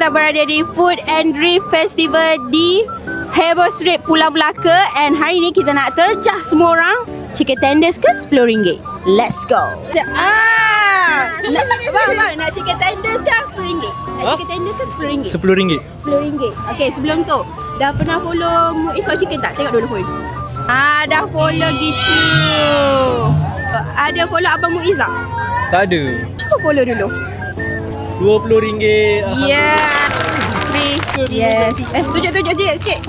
Kita berada di Food and Drink Festival di Harbour Street, Pulau Melaka. And hari ni kita nak terjah semua orang. Chicken tenders ke RM10? Let's go. Nak chicken tenders ke RM10? Nak chicken tenders ke RM10? RM10. RM10. Okay, sebelum tu dah pernah follow Muiz Hot Chicken tak? Tengok dulu phone. Dah follow gitu. Ada follow Abang Muiz tak? Tak ada. Cuba follow dulu. RM20. Yeah. Free. Yes. Tunjuk sikit.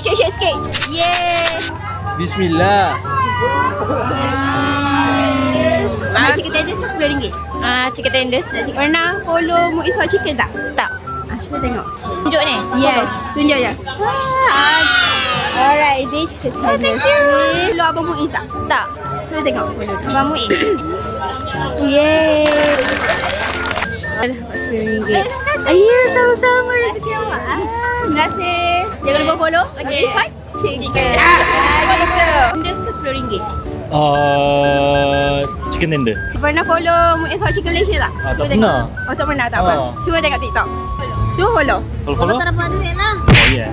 Shake sikit. Yeah. Bismillah. Chicken tenders ke RM10? Chicken tenders. Pernah follow Muiz Hot Chicken tak? Tak. Cuba tengok. Tunjuk ni. Yes. Tunjuk je. Alright, ini chicken tenders. Follow Abang Muiz tak? Tak. Cuba tengok. Abang Muiz. Yeay. RM10. Ya, sama-sama rezeki awak. Terima kasih. Jangan lupa follow. Okay. Muiz Hot Chicken. Gitu. Tenders ke RM10? Chicken tender. Pernah follow Muiz Hot Chicken Malaysia tak? Tak Cuba pernah. tengok. Oh, tak pernah. Tak apa. Cuba tengok TikTok. Cuba follow. Follow? Tak dapat duit lah. Oh yeah.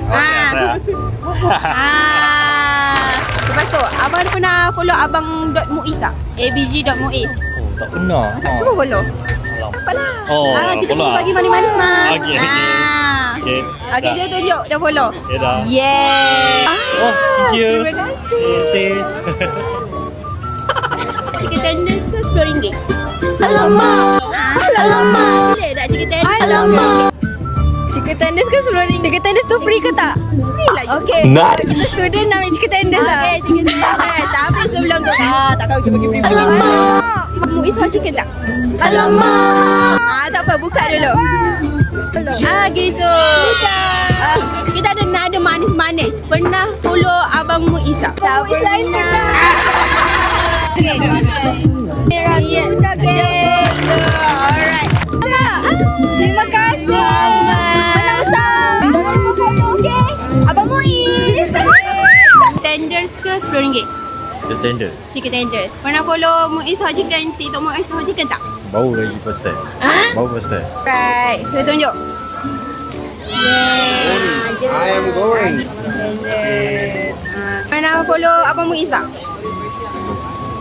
Lepas tu, abang ada pernah follow abang .muiz tak? abg.muiz. Oh, tak pernah. Tak cuba follow. Alam. Apalah. Oh, kita follow pun bagi manis-manis mah. Okey. Okay, Okay. dia tunjuk dah follow. Ya dah. Yeah. Oh, thank you. Terima kasih. Terima Chicken tenders ke RM10? Alamak. Boleh tak chicken tenders? Alamak. Chicken tenders ke RM10? Chicken tenders tu free ke tak? Free lah. Okay. Nice. Kita student nak ambil chicken tenders lah. Okay, chicken tenders. Tapi sebelum tu, takkan kita bagi free. Alamak. Muiz Hot Chicken tak? Alamak. Tak apa, buka dulu. Gitu. Kita ada nada manis-manis. Pernah follow Abang Muiz tak? Tak pernah. Merah sudah geng. Alright. Terima kasih. Sama-sama. Jangan lupa follow, okay? Abang Muiz. Tenders ke RM10? Chicken tender. Chicken tenders. Pernah follow Muiz Hot Chicken, TikTok Muiz Hot Chicken tak? Baru lagi first time. Baru first time. Right. Kita tunjuk. I am going. Pernah follow Abang Muiz tak?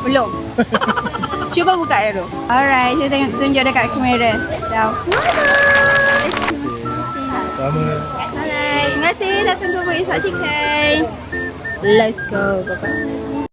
Belum. Cuba buka dulu. Alright, saya tengok tunjuk dekat kamera. Dah. Sama. Alright, terima kasih datang ke Muiz Hot Chicken. Let's go, bye-bye.